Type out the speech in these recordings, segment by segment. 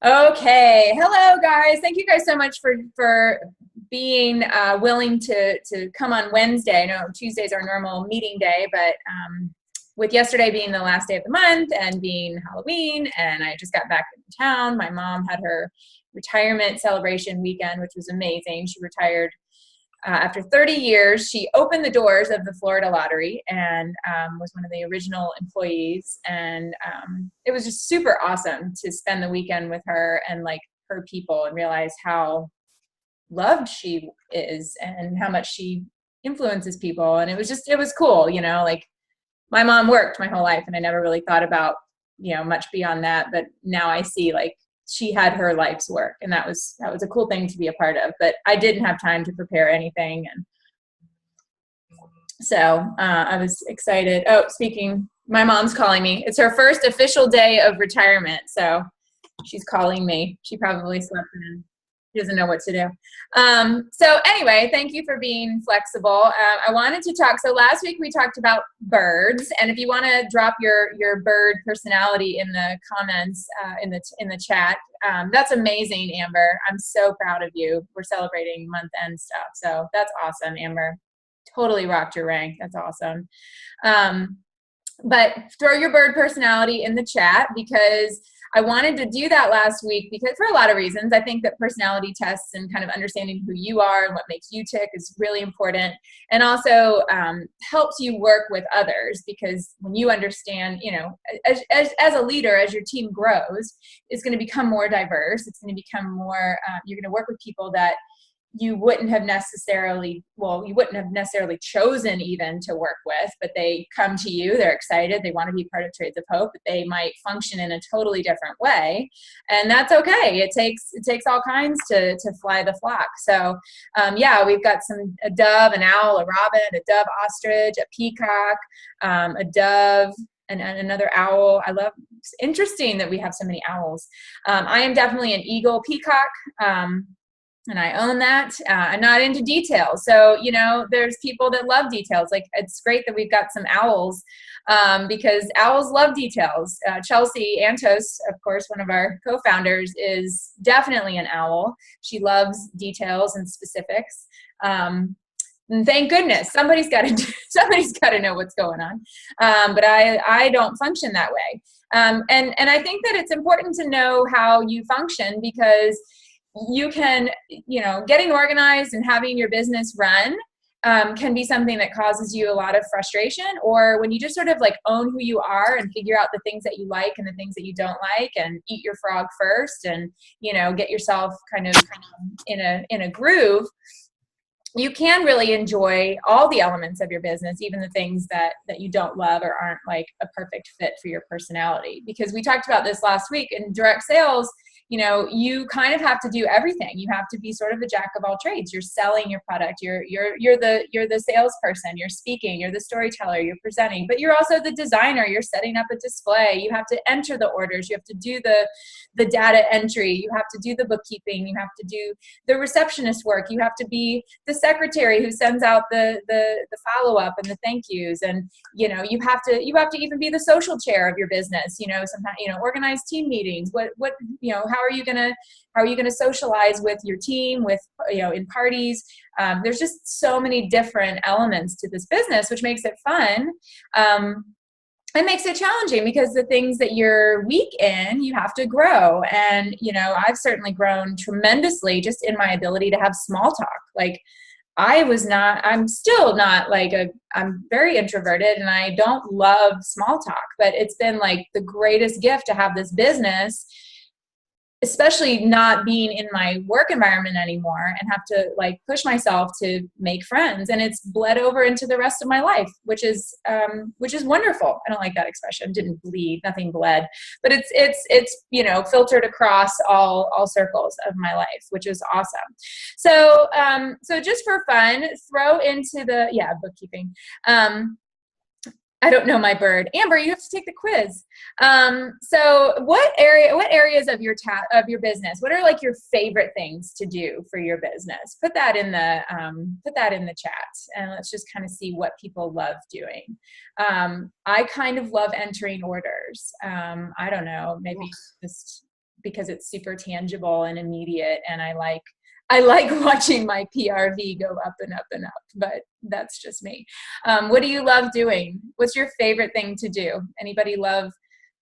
Okay. Hello, guys. Thank you guys so much for being willing to come on Wednesday. I know Tuesday's our normal meeting day, but with yesterday being the last day of the month and being Halloween, and I just got back in town, my mom had her retirement celebration weekend, which was amazing. She retired after 30 years. She opened the doors of the Florida Lottery and was one of the original employees. And it was just super awesome to spend the weekend with her and like her people and realize how loved she is and how much she influences people. And it was cool, like my mom worked my whole life and I never really thought about, much beyond that. But now I see like she had her life's work, and that was a cool thing to be a part of, but I didn't have time to prepare anything. And so I was excited. Oh, speaking, my mom's calling me. It's her first official day of retirement, so she's calling me. She probably slept in. She doesn't know what to do. So anyway, thank you for being flexible. I wanted to talk. So last week we talked about birds, and if you want to drop your bird personality in the comments in the chat, that's amazing, Amber. I'm so proud of you. We're celebrating month end stuff, so that's awesome, Amber. Totally rocked your rank. That's awesome. But throw your bird personality in the chat, because I wanted to do that last week because for a lot of reasons. I think that personality tests and kind of understanding who you are and what makes you tick is really important, and also helps you work with others, because when you understand, as a leader, as your team grows, it's going to become more diverse. It's going to become more, you're going to work with people that you wouldn't have necessarily chosen even to work with, but they come to you, they're excited, they want to be part of Trades of Hope, but they might function in a totally different way. And that's okay. It takes all kinds to fly the flock. So we've got a dove, an owl, a robin, a dove ostrich, a peacock, a dove, and another owl. It's interesting that we have so many owls. I am definitely an eagle peacock. And I own that. I'm not into details. So, there's people that love details. Like, it's great that we've got some owls, because owls love details. Chelsea Antos, of course, one of our co-founders, is definitely an owl. She loves details and specifics. And thank goodness somebody's got to know what's going on. But I don't function that way. And I think that it's important to know how you function, because you can, getting organized and having your business run can be something that causes you a lot of frustration. Or when you just sort of like own who you are and figure out the things that you like and the things that you don't like, and eat your frog first, and get yourself kind of in a groove, you can really enjoy all the elements of your business, even the things that you don't love or aren't like a perfect fit for your personality. Because we talked about this last week in direct sales. You kind of have to do everything. You have to be sort of a jack of all trades. You're selling your product. You're the salesperson. You're speaking. You're the storyteller. You're presenting. But you're also the designer. You're setting up a display. You have to enter the orders. You have to do the data entry. You have to do the bookkeeping. You have to do the receptionist work. You have to be the secretary who sends out the follow up and the thank yous. And you have to even be the social chair of your business. Sometimes organize team meetings. How are you gonna socialize with your team, with in parties? There's just so many different elements to this business, which makes it fun. It makes it challenging, because the things that you're weak in, you have to grow. And I've certainly grown tremendously just in my ability to have small talk. Like, I'm still not I'm very introverted and I don't love small talk, but it's been like the greatest gift to have this business, especially not being in my work environment anymore and have to like push myself to make friends. And it's bled over into the rest of my life, which is wonderful. I don't like that expression. Didn't bleed, nothing bled, but it's filtered across all circles of my life, which is awesome. So, so just for fun, throw into the, bookkeeping. I don't know my bird. Amber, you have to take the quiz. So what areas of your business, what are like your favorite things to do for your business? Put that in the chat, and let's just kind of see what people love doing. I kind of love entering orders. I don't know, maybe just because it's super tangible and immediate. And I like watching my PRV go up and up and up, but that's just me. What do you love doing? What's your favorite thing to do? Anybody love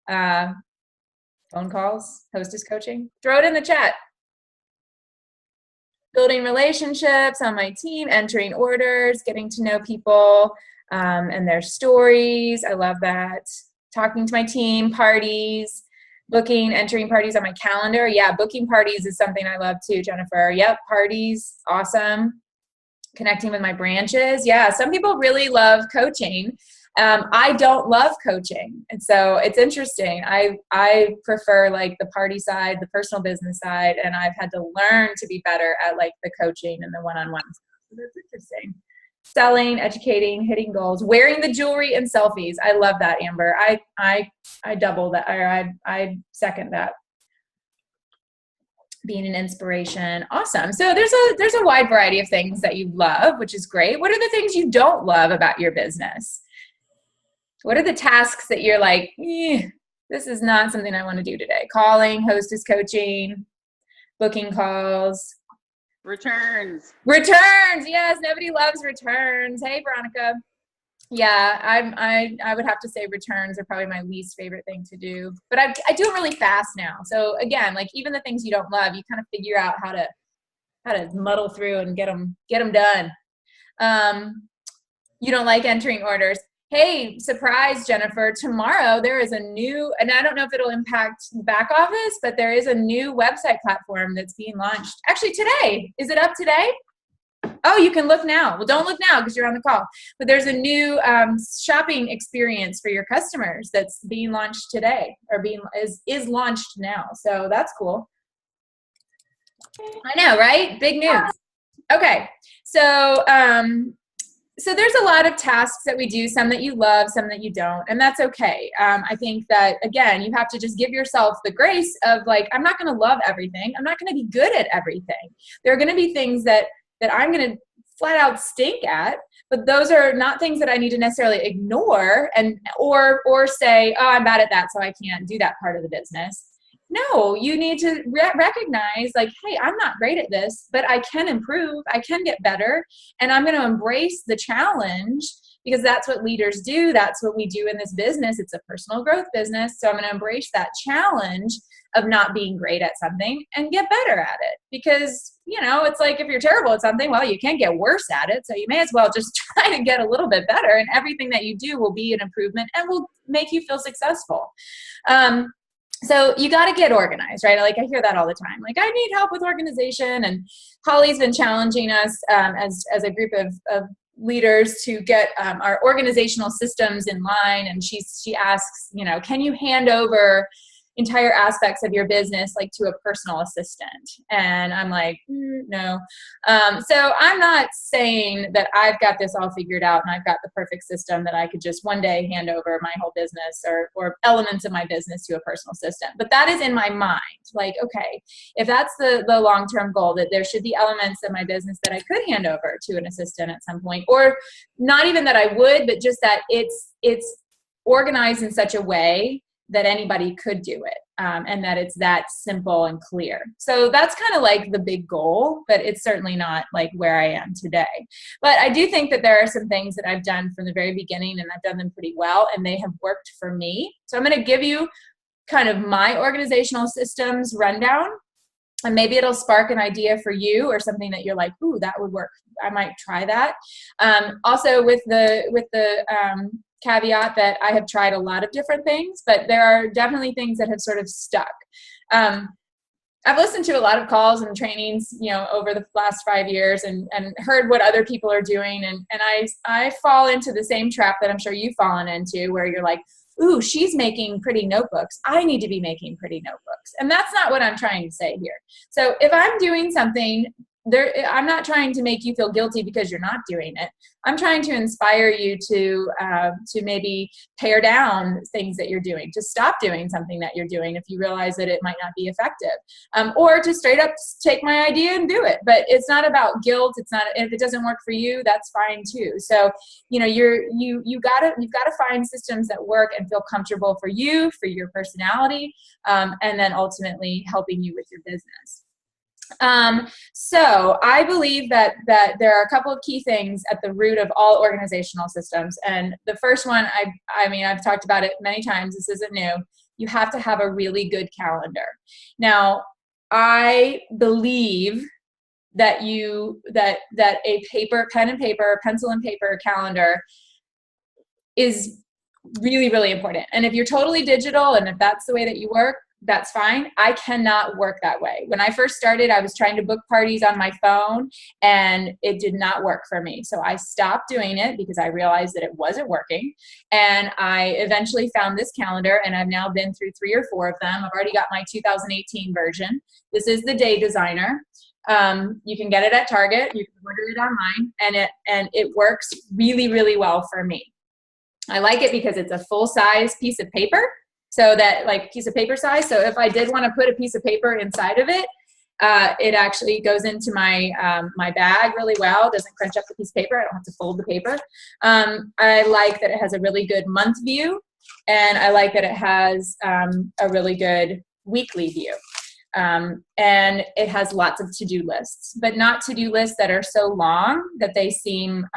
phone calls, hostess coaching? Throw it in the chat. Building relationships on my team, entering orders, getting to know people and their stories. I love that. Talking to my team, parties, booking, entering parties on my calendar. Yeah, booking parties is something I love too, Jennifer. Yep, parties, awesome. Connecting with my branches. Yeah, some people really love coaching. I don't love coaching. And so it's interesting. I prefer like the party side, the personal business side, and I've had to learn to be better at like the coaching and the one-on-ones. So that's interesting. Selling, educating, hitting goals, wearing the jewelry, and selfies. I love that, Amber. I double that, or I second that. Being an inspiration. Awesome. So there's a wide variety of things that you love, which is great. What are the things you don't love about your business? What are the tasks that you're like, this is not something I want to do today? Calling, hostess coaching, booking calls. Returns. Yes, nobody loves returns. Hey, Veronica. Yeah, I would have to say returns are probably my least favorite thing to do. But I do it really fast now. So again, like even the things you don't love, you kind of figure out how to muddle through and get them done. You don't like entering orders. Hey, surprise, Jennifer, tomorrow there is a new, and I don't know if it'll impact the back office, but there is a new website platform that's being launched. Actually, today. Is it up today? Oh, you can look now. Well, don't look now because you're on the call. But there's a new shopping experience for your customers that's being launched today, or is launched now. So that's cool. I know, right? Big news. Okay, so there's a lot of tasks that we do, some that you love, some that you don't, and that's okay. I think that, again, you have to just give yourself the grace of like, I'm not going to love everything. I'm not going to be good at everything. There are going to be things that I'm going to flat out stink at, but those are not things that I need to necessarily ignore or say, oh, I'm bad at that, so I can't do that part of the business. No, you need to recognize like, hey, I'm not great at this, but I can improve, I can get better, and I'm going to embrace the challenge because that's what leaders do. That's what we do in this business. It's a personal growth business. So I'm going to embrace that challenge of not being great at something and get better at it. Because, it's like if you're terrible at something, well, you can't get worse at it. So you may as well just try to get a little bit better, and everything that you do will be an improvement and will make you feel successful. So you got to get organized, right? Like I hear that all the time. Like I need help with organization, and Holly's been challenging us as a group of leaders to get our organizational systems in line. And she asks, can you hand over entire aspects of your business like to a personal assistant? And I'm like, no. So I'm not saying that I've got this all figured out and I've got the perfect system that I could just one day hand over my whole business or elements of my business to a personal assistant. But that is in my mind. Like, okay, if that's the long-term goal, that there should be elements of my business that I could hand over to an assistant at some point, or not even that I would, but just that it's organized in such a way that anybody could do it, and that it's that simple and clear. So that's kind of like the big goal, but it's certainly not like where I am today. But I do think that there are some things that I've done from the very beginning, and I've done them pretty well, and they have worked for me. So I'm going to give you kind of my organizational systems rundown, and maybe it'll spark an idea for you or something that you're like, ooh, that would work. I might try that. Also with the caveat that I have tried a lot of different things, but there are definitely things that have sort of stuck. I've listened to a lot of calls and trainings, over the last 5 years and heard what other people are doing. And I fall into the same trap that I'm sure you've fallen into, where you're like, ooh, she's making pretty notebooks. I need to be making pretty notebooks. And that's not what I'm trying to say here. So if I'm doing something I'm not trying to make you feel guilty because you're not doing it. I'm trying to inspire you to maybe pare down things that you're doing, to stop doing something that you're doing if you realize that it might not be effective, or to straight up take my idea and do it. But it's not about guilt. It's not, if it doesn't work for you, that's fine too. you've got to find systems that work and feel comfortable for you, for your personality, and then ultimately helping you with your business. So I believe that there are a couple of key things at the root of all organizational systems. And the first one, I've talked about it many times. This isn't new. You have to have a really good calendar. Now, I believe that a pen and paper, pencil and paper calendar is really, really important. And if you're totally digital and if that's the way that you work, that's fine. I cannot work that way. When I first started, I was trying to book parties on my phone and it did not work for me. So I stopped doing it because I realized that it wasn't working. And I eventually found this calendar, and I've now been through 3 or 4 of them. I've already got my 2018 version. This is the Day Designer. You can get it at Target. You can order it online, and it works really, really well for me. I like it because it's a full-size piece of paper. So that, like, piece of paper size. So if I did want to put a piece of paper inside of it, it actually goes into my my bag really well. It doesn't crunch up the piece of paper. I don't have to fold the paper. I like that it has a really good month view, and I like that it has a really good weekly view. And it has lots of to-do lists, but not to-do lists that are so long that they seem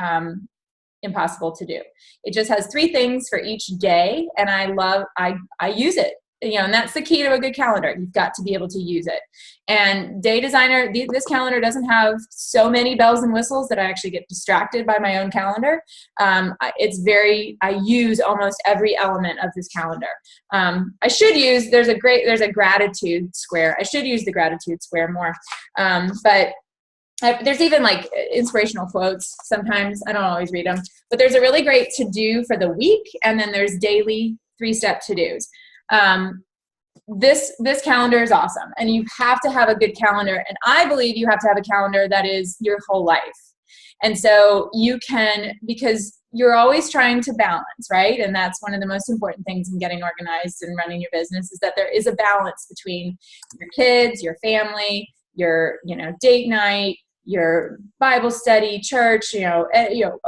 impossible to do. It just has 3 things for each day, and I use it. And that's the key to a good calendar. You've got to be able to use it. And Day Designer, this calendar doesn't have so many bells and whistles that I actually get distracted by my own calendar. I use almost every element of this calendar. There's a gratitude square. I should use the gratitude square more. But there's even like inspirational quotes sometimes. I don't always read them, but there's a really great to-do for the week, and then there's daily 3-step to-dos. This calendar is awesome, and you have to have a good calendar, and I believe you have to have a calendar that is your whole life. And so because you're always trying to balance, right? And that's one of the most important things in getting organized and running your business, is that there is a balance between your kids, your family, your date night, your Bible study, church,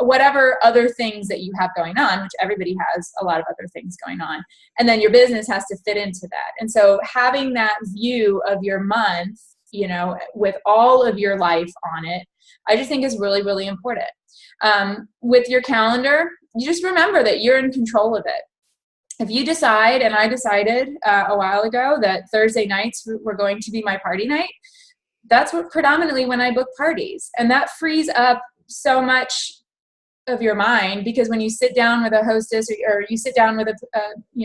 whatever other things that you have going on, which everybody has a lot of other things going on. And then your business has to fit into that. And so having that view of your month, with all of your life on it, I just think is really, really important. With your calendar, you just remember that you're in control of it. If you decide, and I decided a while ago that Thursday nights were going to be my party night, that's predominantly when I book parties. And that frees up so much of your mind, because when you sit down with a hostess or you sit down with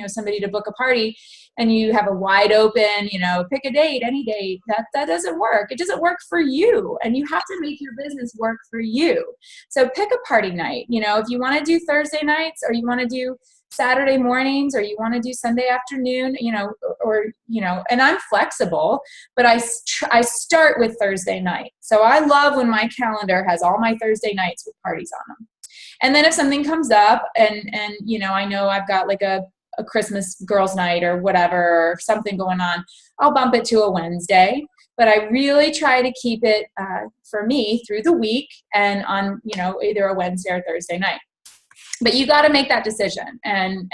somebody to book a party, and you have a wide open, pick a date, any date, that doesn't work. It doesn't work for you, and you have to make your business work for you. So pick a party night. If you want to do Thursday nights, or you want to do Saturday mornings, or you want to do Sunday afternoon, and I'm flexible, but I start with Thursday night. So I love when my calendar has all my Thursday nights with parties on them. And then if something comes up and I know I've got like a Christmas girls' night or whatever, or something going on, I'll bump it to a Wednesday. But I really try to keep it for me through the week, and on either a Wednesday or Thursday night. But you got to make that decision and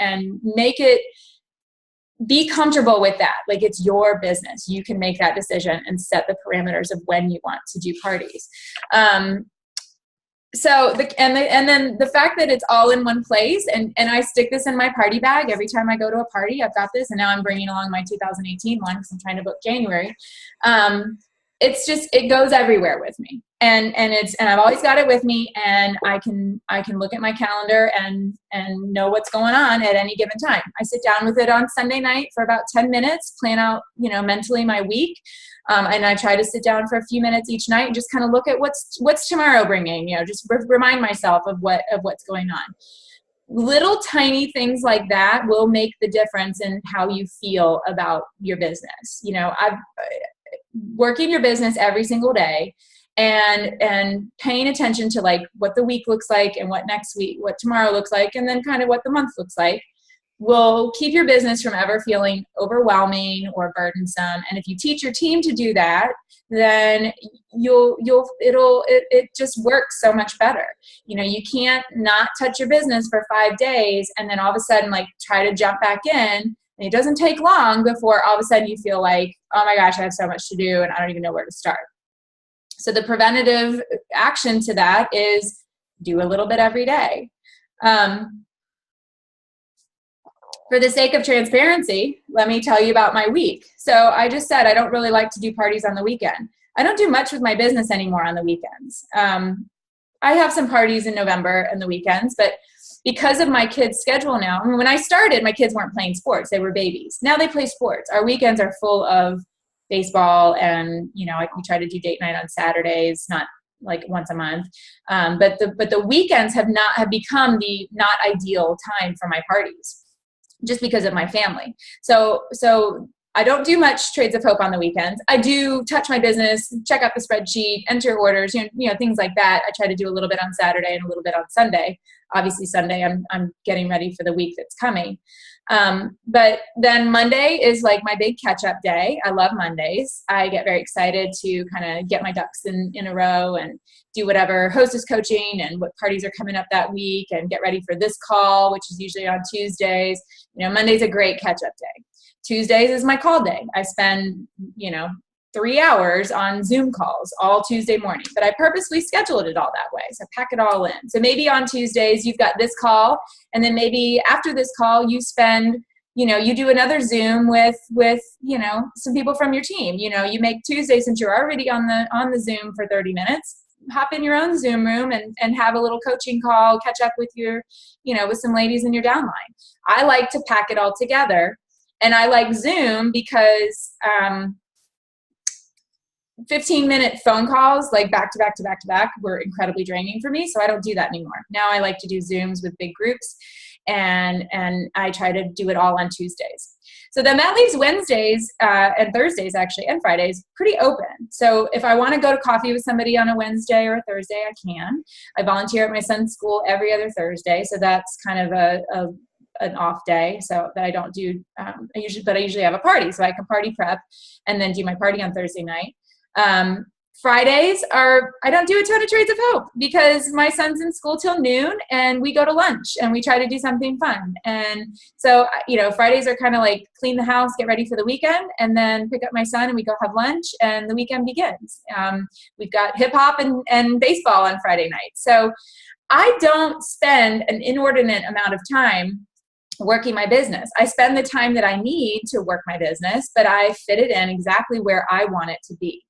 be comfortable with that. Like, it's your business. You can make that decision and set the parameters of when you want to do parties. And then the fact that it's all in one place, and I stick this in my party bag every time I go to a party. I've got this, and now I'm bringing along my 2018 one because I'm trying to book January. It goes everywhere with me, and I've always got it with me, and I can look at my calendar and know what's going on at any given time. I sit down with it on Sunday night for about 10 minutes, plan out mentally my week, and I try to sit down for a few minutes each night and just kind of look at what's tomorrow bringing. Just remind myself of what's going on. Little tiny things like that will make the difference in how you feel about your business. I've working your business every single day and paying attention to like what the week looks like and what next week, what tomorrow looks like, and then kind of what the month looks like, will keep your business from ever feeling overwhelming or burdensome. And if you teach your team to do that, then it just works so much better. You know, you can't not touch your business for 5 days and then all of a sudden like try to jump back in. And it doesn't take long before all of a sudden you feel like, oh my gosh, I have so much to do and I don't even know where to start. So the preventative action to that is do a little bit every day. For the sake of transparency, let me tell you about my week. So I just said I don't really like to do parties on the weekend. I don't do much with my business anymore on the weekends. I have some parties in November and the weekends, but because of my kids' schedule now, I mean, when I started, my kids weren't playing sports. They were babies. Now they play sports. Our weekends are full of baseball and, you know, we try to do date night on Saturdays, not like once a month. But the weekends have become the not ideal time for my parties, just because of my family. So I don't do much Trades of Hope on the weekends. I do touch my business, check out the spreadsheet, enter orders, you know, things like that. I try to do a little bit on Saturday and a little bit on Sunday. Obviously Sunday I'm getting ready for the week that's coming. But then Monday is like my big catch-up day. I love Mondays. I get very excited to kind of get my ducks in a row and do whatever hostess coaching and what parties are coming up that week and get ready for this call, which is usually on Tuesdays. You know, Monday's a great catch-up day. Tuesdays is my call day. I spend, 3 hours on Zoom calls all Tuesday morning, but I purposely scheduled it all that way. So pack it all in. So maybe on Tuesdays you've got this call, and then maybe after this call you spend, you do another Zoom with, some people from your team. You make Tuesday, since you're already on the Zoom for 30 minutes, hop in your own Zoom room and have a little coaching call, catch up with your, with some ladies in your downline. I like to pack it all together. And I like Zoom because 15-minute phone calls, like back to back to back to back, were incredibly draining for me. So I don't do that anymore. Now I like to do Zooms with big groups, and I try to do it all on Tuesdays. So then that leaves Wednesdays and Thursdays, actually, and Fridays pretty open. So if I want to go to coffee with somebody on a Wednesday or a Thursday, I can. I volunteer at my son's school every other Thursday. So that's kind of an off day, so that I don't do, I usually have a party, so I can party prep and then do my party on Thursday night. Fridays I don't do a ton of Trades of Hope because my son's in school till noon and we go to lunch and we try to do something fun. And so, Fridays are kind of like clean the house, get ready for the weekend, and then pick up my son and we go have lunch and the weekend begins. We've got hip hop and baseball on Friday night. So I don't spend an inordinate amount of time working my business. I spend the time that I need to work my business, but I fit it in exactly where I want it to be.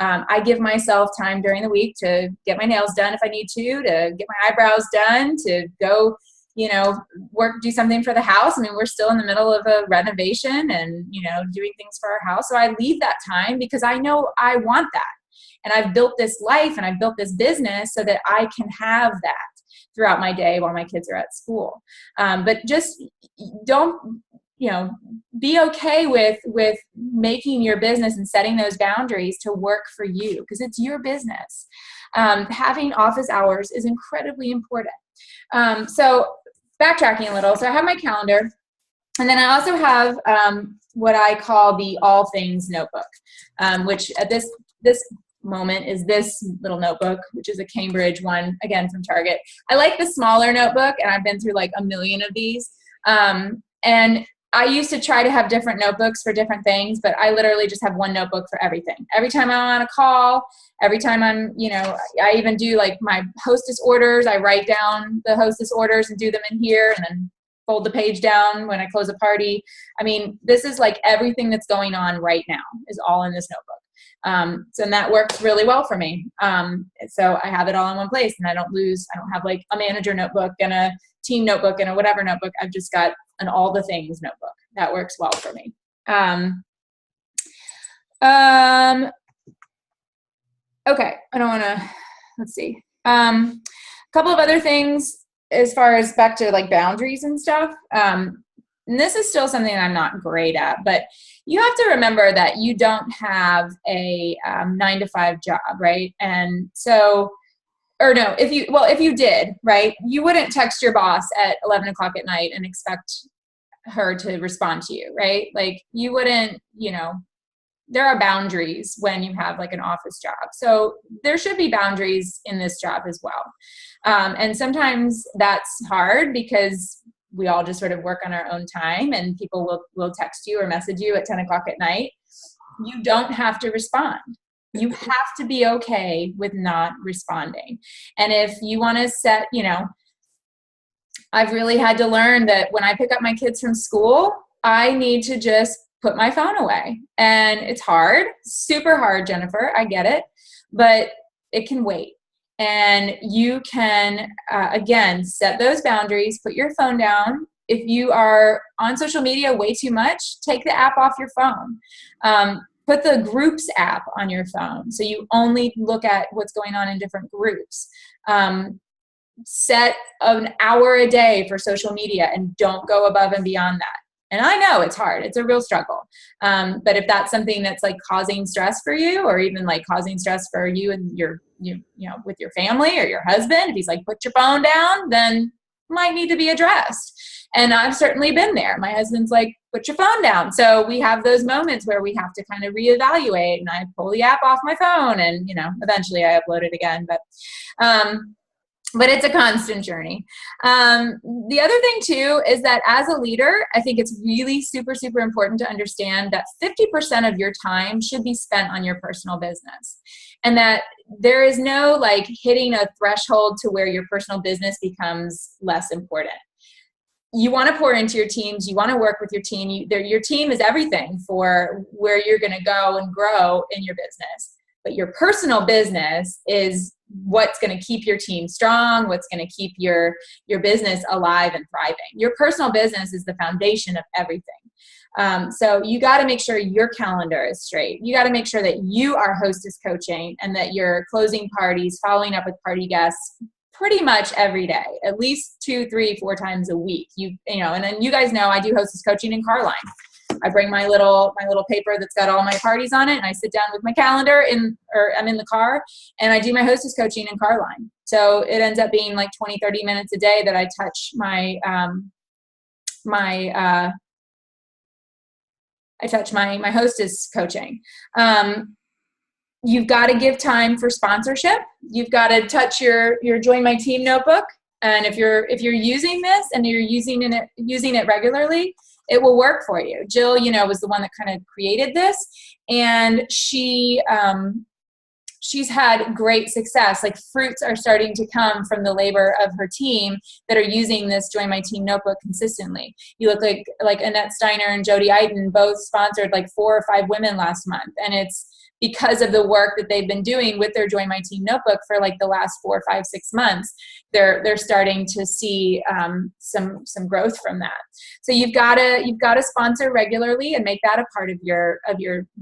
I give myself time during the week to get my nails done if I need to get my eyebrows done, to go, do something for the house. I mean, we're still in the middle of a renovation and, doing things for our house. So I leave that time because I know I want that. And I've built this life and I've built this business so that I can have that throughout my day while my kids are at school. But just don't, be okay with making your business and setting those boundaries to work for you, because it's your business. Having office hours is incredibly important. So backtracking a little, so I have my calendar, and then I also have what I call the All Things notebook, which at this moment is this little notebook, which is a Cambridge one, again from Target. I like the smaller notebook, and I've been through like a million of these. And I used to try to have different notebooks for different things, but I literally just have one notebook for everything. Every time I'm on a call, every time I'm, I even do like my hostess orders. I write down the hostess orders and do them in here, and then fold the page down when I close a party. I mean, this is like everything that's going on right now is all in this notebook. And that works really well for me. So I have it all in one place, and I don't have like a manager notebook and a team notebook and a whatever notebook. I've just got an all the things notebook. That works well for me. Okay. I don't want to, let's see. A couple of other things as far as back to like boundaries and stuff. and this is still something I'm not great at, but you have to remember that you don't have a 9-to-5 job, right? And so, or no, if you did, right, you wouldn't text your boss at 11 o'clock at night and expect her to respond to you, right? Like you wouldn't, there are boundaries when you have like an office job. So there should be boundaries in this job as well. And sometimes that's hard because we all just sort of work on our own time, and people will text you or message you at 10 o'clock at night. You don't have to respond. You have to be okay with not responding. And if you want to set, I've really had to learn that when I pick up my kids from school, I need to just put my phone away. And it's hard, super hard, Jennifer, I get it, but it can wait. And you can, again, set those boundaries, put your phone down. If you are on social media way too much, take the app off your phone. Put the groups app on your phone so you only look at what's going on in different groups. Set an hour a day for social media and don't go above and beyond that. And I know it's hard. It's a real struggle. But if that's something that's like causing stress for you, or even like causing stress for you and with your family or your husband, if he's like, put your phone down, then might need to be addressed. And I've certainly been there. My husband's like, put your phone down. So we have those moments where we have to kind of reevaluate, and I pull the app off my phone and, eventually I upload it again. But it's a constant journey. The other thing too is that as a leader, I think it's really super, super important to understand that 50% of your time should be spent on your personal business. And that there is no like hitting a threshold to where your personal business becomes less important. You want to pour into your teams. You want to work with your team. Your team is everything for where you're going to go and grow in your business. But your personal business is what's going to keep your team strong, what's going to keep your business alive and thriving. Your personal business is the foundation of everything. So you got to make sure your calendar is straight. You got to make sure that you are hostess coaching and that you're closing parties, following up with party guests pretty much every day, at least 2, 3, 4 times a week. And then you guys know I do hostess coaching in Carline. I bring my little paper that's got all my parties on it, and I sit down with my calendar I'm in the car, and I do my hostess coaching in Carline. So it ends up being like 20, 30 minutes a day that I touch my hostess coaching. You've got to give time for sponsorship. You've got to touch your Join My Team notebook. And if you're using this and you're using it regularly, it will work for you. Jill, was the one that kind of created this, and she's had great success. Like fruits are starting to come from the labor of her team that are using this Join My Team notebook consistently. You look like Annette Steiner and Jody Eiten both sponsored like 4 or 5 women last month, and it's because of the work that they've been doing with their Join My Team notebook for like the last 4, 5, 6 months. They're starting to see some growth from that. So you've got to sponsor regularly and make that a part of your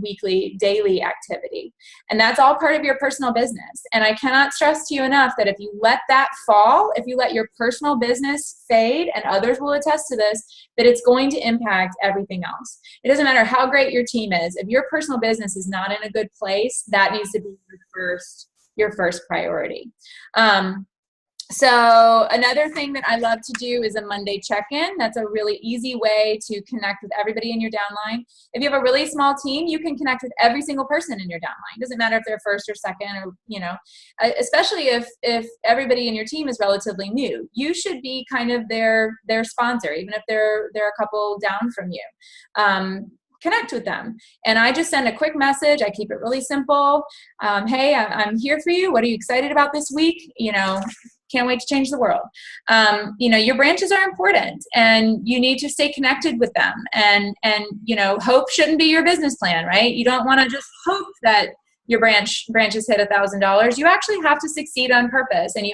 weekly, daily activity. And that's all part of your personal business. And I cannot stress to you enough that if you let that fall, if you let your personal business fade, and others will attest to this, that it's going to impact everything else. It doesn't matter how great your team is. If your personal business is not in a good place, that needs to be your first priority. So another thing that I love to do is a Monday check-in. That's a really easy way to connect with everybody in your downline. If you have a really small team, you can connect with every single person in your downline. It doesn't matter if they're first or second, or, especially if everybody in your team is relatively new. You should be kind of their sponsor, even if they're a couple down from you. Connect with them. And I just send a quick message. I keep it really simple. Hey, I'm here for you. What are you excited about this week? Can't wait to change the world. Your branches are important, and you need to stay connected with them. And hope shouldn't be your business plan, right? You don't want to just hope that your branches hit $1,000. You actually have to succeed on purpose, and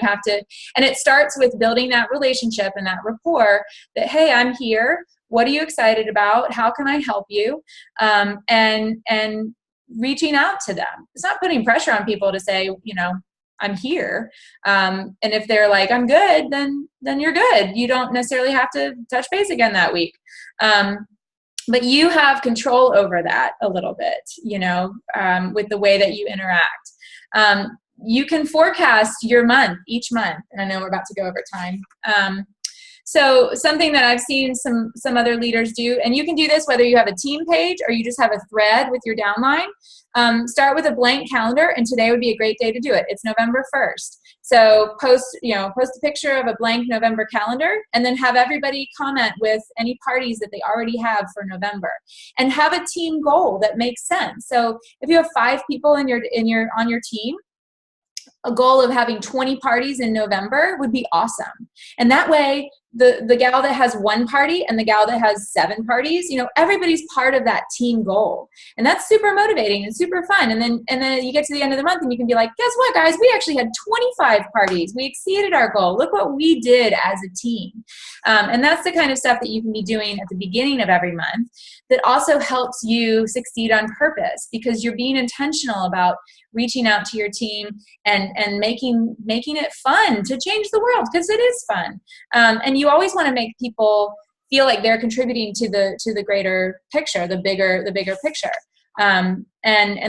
and it starts with building that relationship and that rapport that, hey, I'm here. What are you excited about? How can I help you? And reaching out to them. It's not putting pressure on people to say, I'm here. And if they're like, I'm good, then you're good. You don't necessarily have to touch base again that week. But you have control over that a little bit, with the way that you interact. You can forecast your month each month. And I know we're about to go over time. So something that I've seen some other leaders do, and you can do this whether you have a team page or you just have a thread with your downline. Start with a blank calendar, and today would be a great day to do it. It's November 1st. So post a picture of a blank November calendar, and then have everybody comment with any parties that they already have for November, and have a team goal that makes sense. So if you have 5 people on your team, a goal of having 20 parties in November would be awesome. And that way, the gal that has 1 party and the gal that has 7 parties, everybody's part of that team goal. And that's super motivating and super fun. And then you get to the end of the month and you can be like, guess what, guys? We actually had 25 parties. We exceeded our goal. Look what we did as a team. And that's the kind of stuff that you can be doing at the beginning of every month that also helps you succeed on purpose, because you're being intentional about reaching out to your team and making it fun to change the world, because it is fun. And you always want to make people feel like they're contributing to the greater picture, the bigger picture. And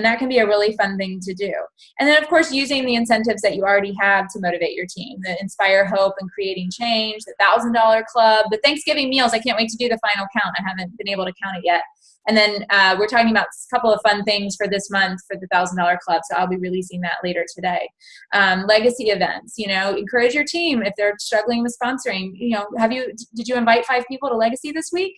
that can be a really fun thing to do. And then, of course, using the incentives that you already have to motivate your team, the Inspire Hope and Creating Change, the $1,000 club, the Thanksgiving meals. I can't wait to do the final count. I haven't been able to count it yet. And then we're talking about a couple of fun things for this month for the $1,000 club. So I'll be releasing that later today. Legacy events, encourage your team if they're struggling with sponsoring. Did you invite 5 people to Legacy this week?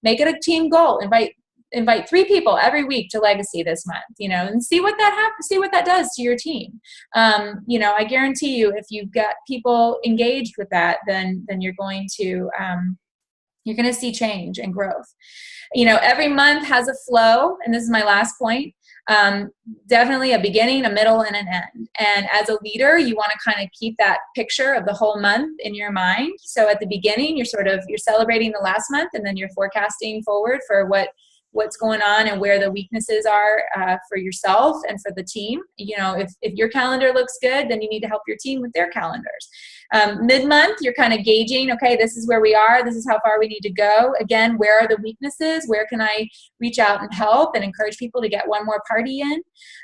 Make it a team goal. Invite 3 people every week to Legacy this month, and see what that does to your team. I guarantee you, if you've got people engaged with that, then you're going to see change and growth. Every month has a flow, and this is my last point. Definitely a beginning, a middle, and an end. And as a leader, you want to kind of keep that picture of the whole month in your mind. So at the beginning, you're celebrating the last month, and then you're forecasting forward for what's going on and where the weaknesses are for yourself and for the team. If your calendar looks good, then you need to help your team with their calendars. Mid-month, you're kind of gauging, okay, this is where we are. This is how far we need to go. Again, where are the weaknesses? Where can I reach out and help and encourage people to get one more party in?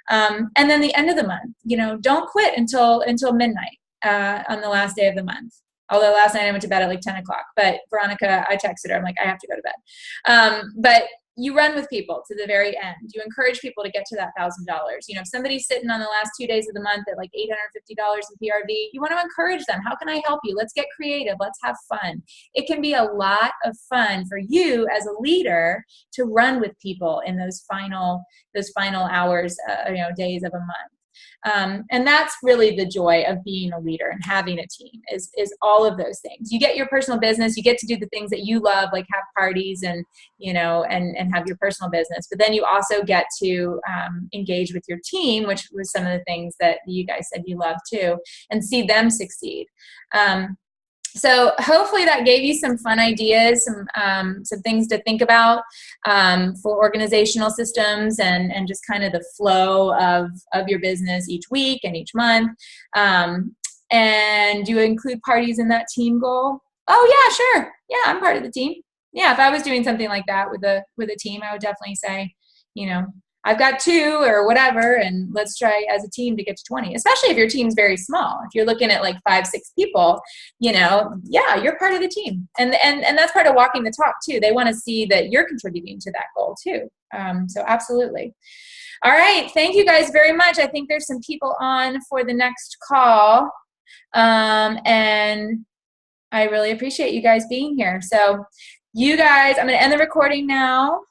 And then the end of the month, don't quit until midnight on the last day of the month. Although last night I went to bed at like 10 o'clock. But Veronica, I texted her. I'm like, I have to go to bed. But you run with people to the very end. You encourage people to get to that $1,000. If somebody's sitting on the last 2 days of the month at like $850 in PRV, you want to encourage them. How can I help you? Let's get creative. Let's have fun. It can be a lot of fun for you as a leader to run with people in those final hours, days of a month. And that's really the joy of being a leader and having a team is all of those things. You get your personal business, you get to do the things that you love, like have parties and have your personal business. But then you also get to engage with your team, which was some of the things that you guys said you love too, and see them succeed. So hopefully that gave you some fun ideas, some things to think about for organizational systems and just kind of the flow of your business each week and each month. And do you include parties in that team goal? Oh yeah, sure. Yeah, I'm part of the team. Yeah, if I was doing something like that with a team, I would definitely say, I've got 2 or whatever, and let's try as a team to get to 20, especially if your team's very small. If you're looking at like 5-6 people, yeah, you're part of the team. And that's part of walking the talk too. They want to see that you're contributing to that goal too. So absolutely. All right. Thank you guys very much. I think there's some people on for the next call. And I really appreciate you guys being here. So you guys, I'm going to end the recording now.